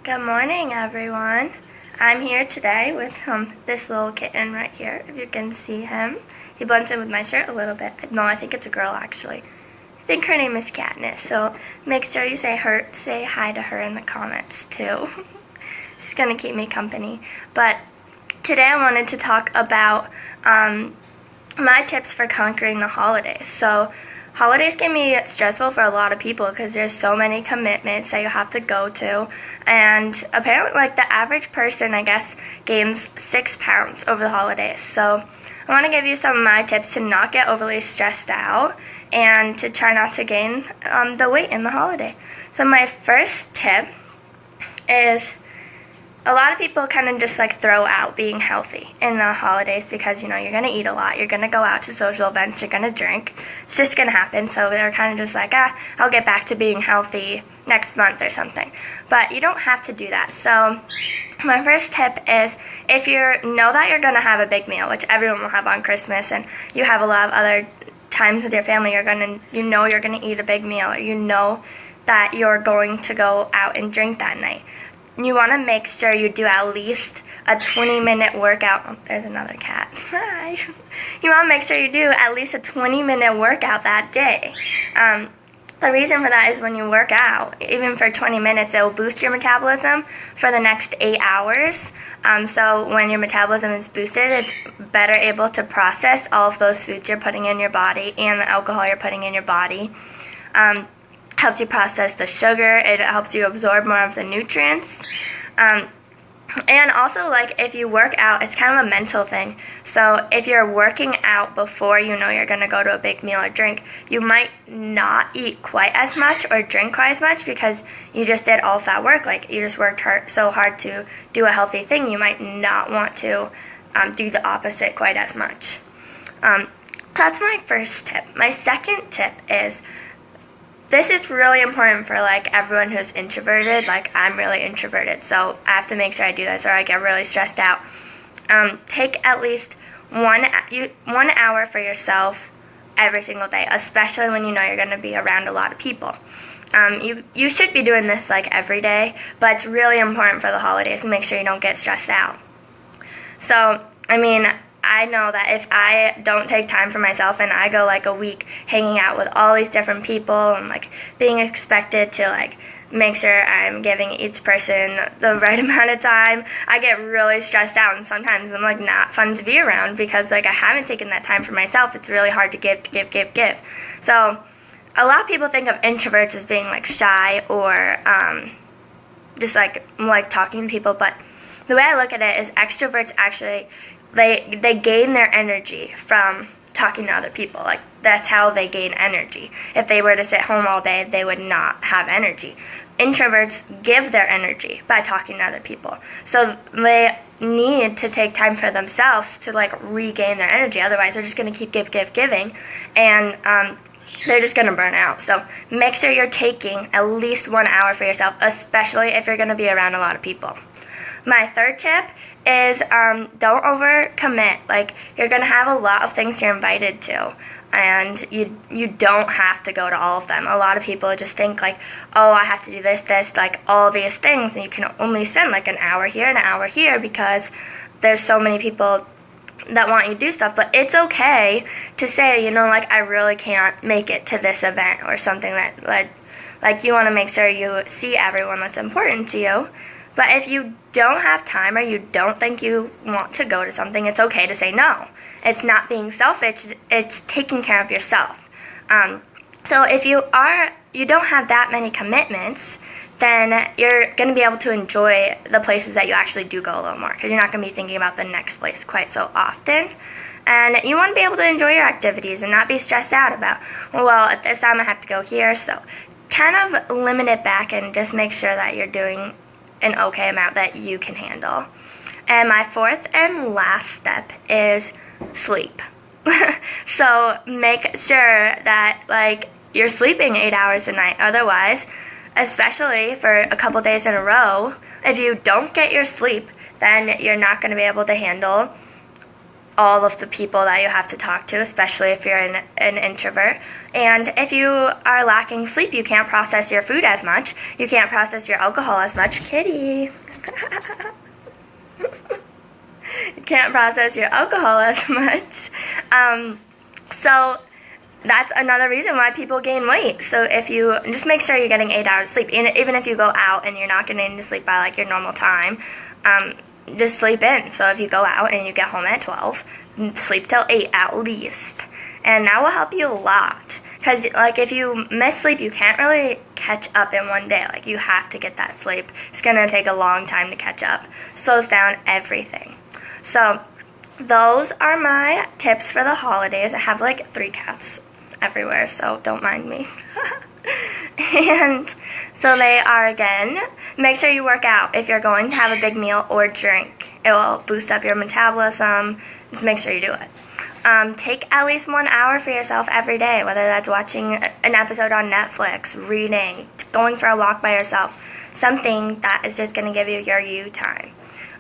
Good morning, everyone. I'm here today with this little kitten right here, if you can see him. He blends in with my shirt a little bit. No, I think it's a girl, actually. I think her name is Katniss, so make sure you say hi to her in the comments, too. She's going to keep me company. But today I wanted to talk about my tips for conquering the holidays. So holidays can be stressful for a lot of people because there's so many commitments that you have to go to, and apparently like the average person, I guess, gains 6 pounds over the holidays. So I want to give you some of my tips to not get overly stressed out and to try not to gain the weight in the holiday. So my first tip is, a lot of people kind of just like throw out being healthy in the holidays because, you know, you're going to eat a lot, you're going to go out to social events, you're going to drink. It's just going to happen. So they're kind of just like, I'll get back to being healthy next month or something. But you don't have to do that. So my first tip is, if you know that you're going to have a big meal, which everyone will have on Christmas, and you have a lot of other times with your family, you're going to eat a big meal, or you know that you're going to go out and drink that night. You want to make sure you do at least a 20-minute workout. Oh, there's another cat. Hi. You want to make sure you do at least a 20-minute workout that day. The reason for that is when you work out, even for 20 minutes, it will boost your metabolism for the next 8 hours. So when your metabolism is boosted, it's better able to process all of those foods you're putting in your body and the alcohol you're putting in your body. Helps you process the sugar, it helps you absorb more of the nutrients, and also, like, if you work out, it's kind of a mental thing. So if you're working out before you know you're going to go to a big meal or drink, you might not eat quite as much or drink quite as much because you just did all of that work. Like, you just worked so hard to do a healthy thing, you might not want to do the opposite quite as much. That's my first tip. My second tip is, this is really important for, like, everyone who's introverted. Like, I'm really introverted, so I have to make sure I do this or I get really stressed out. Take at least 1 hour for yourself every single day, especially when you know you're going to be around a lot of people. You should be doing this, like, every day, but it's really important for the holidays to make sure you don't get stressed out. So, I mean, I know that if I don't take time for myself and I go like a week hanging out with all these different people and like being expected to like make sure I'm giving each person the right amount of time, I get really stressed out, and sometimes I'm like not fun to be around because like I haven't taken that time for myself. It's really hard to give. So a lot of people think of introverts as being like shy or just like talking to people, but the way I look at it is extroverts actually, they gain their energy from talking to other people. Like, that's how they gain energy. If they were to sit home all day, they would not have energy. Introverts give their energy by talking to other people. So they need to take time for themselves to like regain their energy. Otherwise, they're just going to keep giving, and they're just going to burn out. So make sure you're taking at least 1 hour for yourself, especially if you're going to be around a lot of people. My third tip is don't overcommit. Like, you're going to have a lot of things you're invited to, and you don't have to go to all of them. A lot of people just think like, oh, I have to do this, like all these things, and you can only spend like an hour here and an hour here because there's so many people that want you to do stuff. But it's okay to say, you know, like, I really can't make it to this event or something that like you want to make sure you see everyone that's important to you. But if you don't have time or you don't think you want to go to something, it's okay to say no. It's not being selfish, it's taking care of yourself. So if you don't have that many commitments, then you're going to be able to enjoy the places that you actually do go a little more, because you're not going to be thinking about the next place quite so often. And you want to be able to enjoy your activities and not be stressed out about, well, at this time I have to go here. So kind of limit it back and just make sure that you're doing an okay amount that you can handle. And my fourth and last step is sleep. So make sure that like you're sleeping 8 hours a night. Otherwise, especially for a couple days in a row, if you don't get your sleep, then you're not going to be able to handle all of the people that you have to talk to, especially if you're an introvert. And if you are lacking sleep, you can't process your food as much. You can't process your alcohol as much. Kitty. You can't process your alcohol as much. So that's another reason why people gain weight. So if you just make sure you're getting 8 hours of sleep, and even if you go out and you're not getting to sleep by like your normal time, just sleep in. So if you go out and you get home at 12, sleep till 8 at least, and that will help you a lot. Because like if you miss sleep, you can't really catch up in one day. Like you have to get that sleep. It's gonna take a long time to catch up. Slows down everything. So those are my tips for the holidays. I have like 3 cats everywhere, so don't mind me. And so they are, again, make sure you work out if you're going to have a big meal or drink. It will boost up your metabolism. Just make sure you do it. Take at least 1 hour for yourself every day, whether that's watching an episode on Netflix, reading, going for a walk by yourself, something that is just going to give you your you time.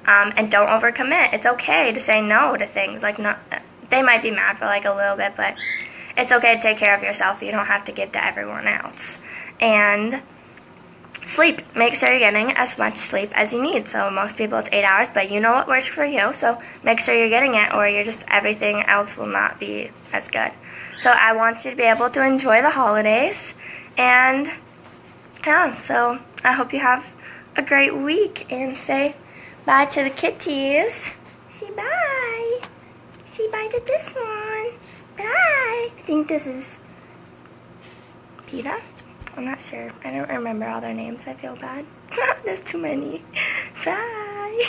And don't overcommit. It's okay to say no to things. Like, no, they might be mad for like a little bit, but it's okay to take care of yourself. You don't have to give to everyone else. And sleep. Make sure you're getting as much sleep as you need. So most people it's 8 hours, but you know what works for you. So make sure you're getting it, or you're just, everything else will not be as good. So I want you to be able to enjoy the holidays. And yeah, so I hope you have a great week, and say bye to the kitties. Say bye. Say bye to this one. Bye. I think this is PETA. I'm not sure. I don't remember all their names. I feel bad. There's too many. Bye.